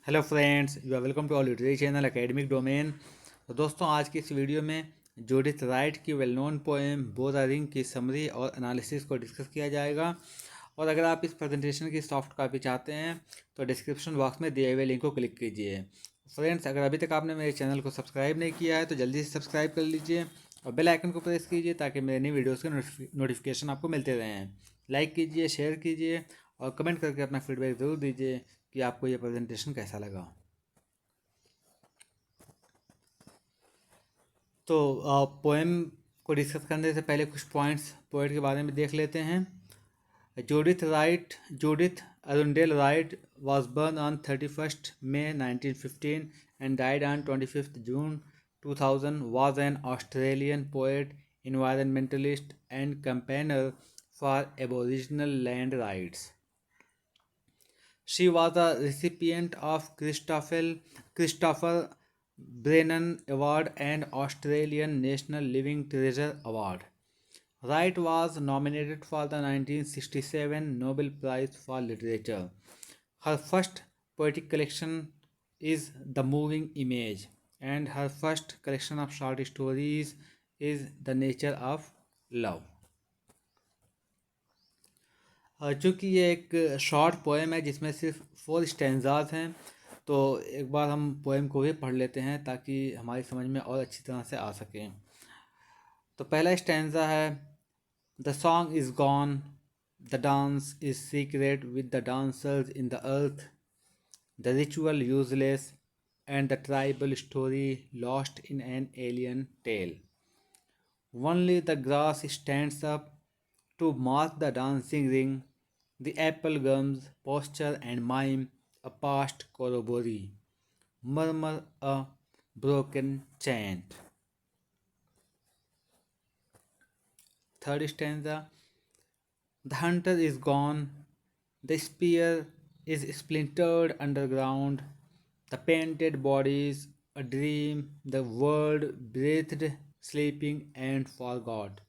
Hello friends, you are welcome to all literary channel academic domain. तो दोस्तों, आज की इस वीडियो में जूडिथ राइट की well known poem Bora Ring की समरी और एनालिसिस को डिस्कस किया जाएगा। और अगर आप इस प्रेजेंटेशन की सॉफ्ट कॉपी चाहते हैं तो डिस्क्रिप्शन बॉक्स में दिए हुए लिंक को क्लिक कीजिए। फ्रेंड्स, अगर अभी तक आपने मेरे चैनल को सब्सक्राइब नहीं किया है तो जल्दी से सब्सक्राइब कर लीजिए और बेल आइकन को प्रेस कीजिए ताकि मेरे नई वीडियोज़ के नोटिफिकेशन आपको मिलते रहें। लाइक कीजिए, शेयर कीजिए और कमेंट करके अपना फीडबैक ज़रूर दीजिए कि आपको ये प्रेजेंटेशन कैसा लगा। तो पोएम को डिस्कस करने से पहले कुछ पॉइंट्स पोएट के बारे में देख लेते हैं। Judith Arundell Wright was born on 31st May 1915 and died on 25th June 2000. Was an Australian poet, environmentalist and campaigner for Aboriginal land rights. She was a recipient of Christopher Brennan Award and Australian National Living Treasure Award. Wright was nominated for the 1967 Nobel Prize for Literature. Her first poetic collection is The Moving Image, and her first collection of short stories is The Nature of Love. चूँकि ये एक short poem है जिसमें सिर्फ 4 stanzas हैं, तो एक बार हम पोएम को भी पढ़ लेते हैं ताकि हमारी समझ में और अच्छी तरह से आ सके। तो पहला स्टैंजा है, the song is gone, the dance is secret with the dancers in the earth, the ritual useless and the tribal story lost in an alien tale. Only the grass stands up to mark the dancing ring, the apple gums posture and mime a past corroboree, murmur a broken chant. Third stanza, the hunter is gone, the spear is splintered underground, the painted bodies a dream, the world breathed, sleeping and forgot.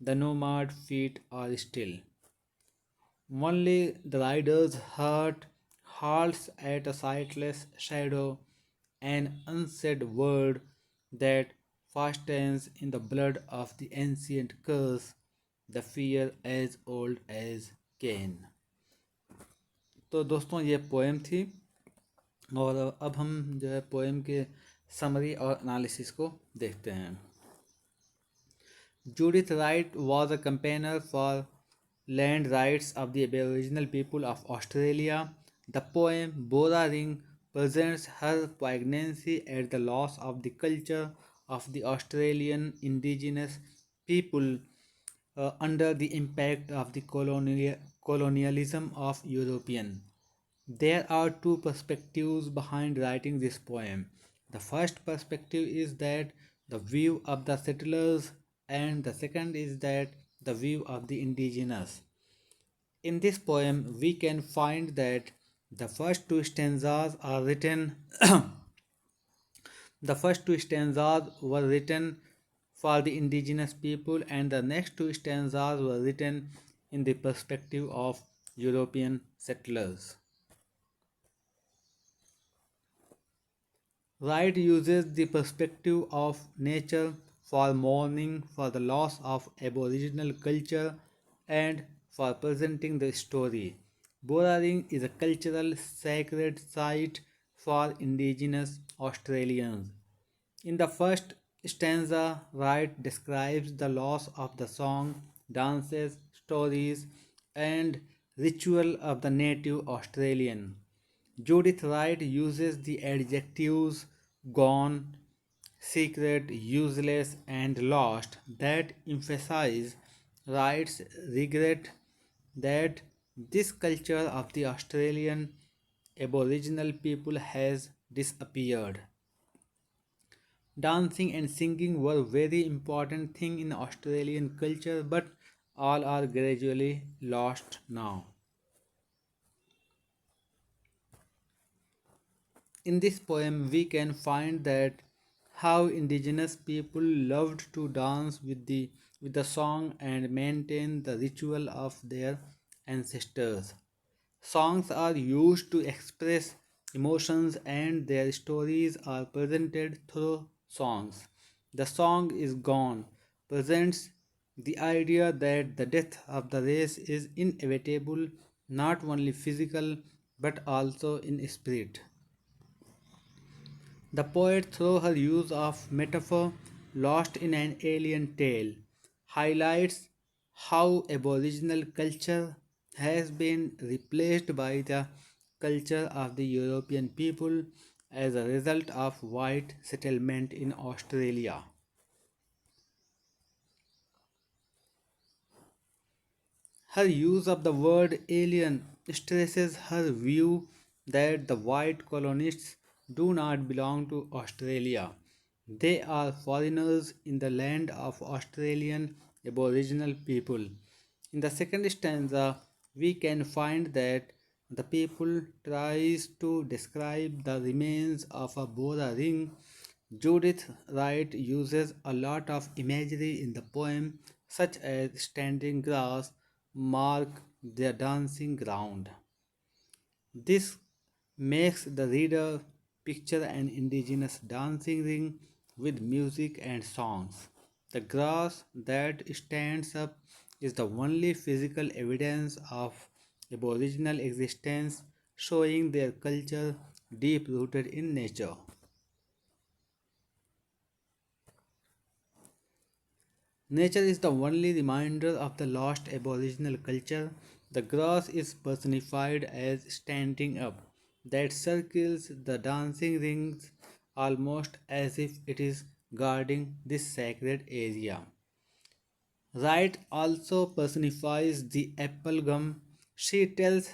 The nomad feet are still. Only the rider's heart halts at a sightless shadow, an unsaid word that fastens in the blood of the ancient curse, the fear as old as Cain. तो दोस्तों, ये poem थी और अब हम जो है poem के समरी और एनालिसिस को देखते हैं। Judith Wright was a campaigner for land rights of the Aboriginal people of Australia. The poem Bora Ring presents her poignancy at the loss of the culture of the Australian Indigenous people under the impact of the colonialism of European. There are two perspectives behind writing this poem. The first perspective is that the view of the settlers, and the second is that the view of the indigenous. In this poem, we can find that the first two stanzas are written the first two stanzas were written for the indigenous people, and the next two stanzas were written in the perspective of European settlers. Wright uses the perspective of nature for mourning for the loss of Aboriginal culture and for presenting the story. Boraring is a cultural sacred site for Indigenous Australians. In the first stanza, Wright describes the loss of the song, dances, stories, and ritual of the native Australian. Judith Wright uses the adjectives gone, secret, useless, and lost that emphasize Wright's regret that this culture of the Australian Aboriginal people has disappeared. Dancing and singing were very important thing in Australian culture, but all are gradually lost now. In this poem, we can find that how indigenous people loved to dance with the song and maintain the ritual of their ancestors. Songs are used to express emotions, and their stories are presented through songs. The song is gone presents the idea that the death of the race is inevitable, not only physical but also in spirit. The poet, through her use of metaphor lost in an alien tale, highlights how Aboriginal culture has been replaced by the culture of the European people as a result of white settlement in Australia. Her use of the word alien stresses her view that the white colonists do not belong to Australia. They are foreigners in the land of Australian Aboriginal people. In the second stanza, we can find that the people tries to describe the remains of a Bora ring. Judith Wright uses a lot of imagery in the poem, such as standing grass mark the dancing ground. This makes the reader picture an indigenous dancing ring with music and songs. The grass that stands up is the only physical evidence of Aboriginal existence, showing their culture deep rooted in nature. Nature is the only reminder of the lost Aboriginal culture. The grass is personified as standing up, that circles the dancing rings almost as if it is guarding this sacred area. Wright also personifies the apple gum. She tells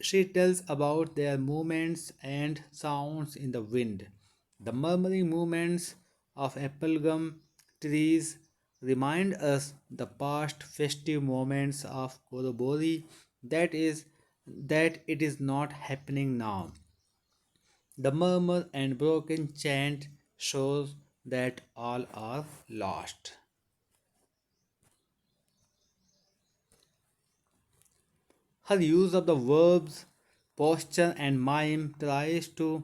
she tells about their movements and sounds in the wind. The murmuring movements of apple gum trees remind us the past festive moments of Korobori, that is that it is not happening now. The murmur and broken chant shows that all are lost. Her use of the verbs posture and mime tries to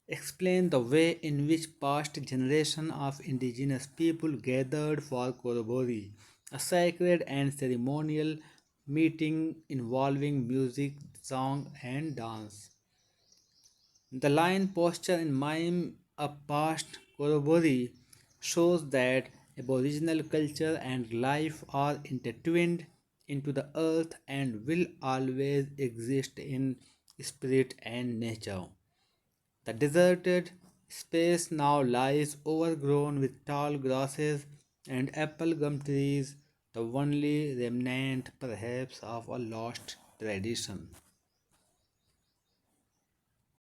explain the way in which past generations of indigenous people gathered for Korobori, a sacred and ceremonial meeting involving music, song, and dance. The line posture and mime of past Korobori shows that Aboriginal culture and life are intertwined into the earth and will always exist in spirit and nature. The deserted space now lies overgrown with tall grasses and apple gum trees, the only remnant perhaps of a lost tradition.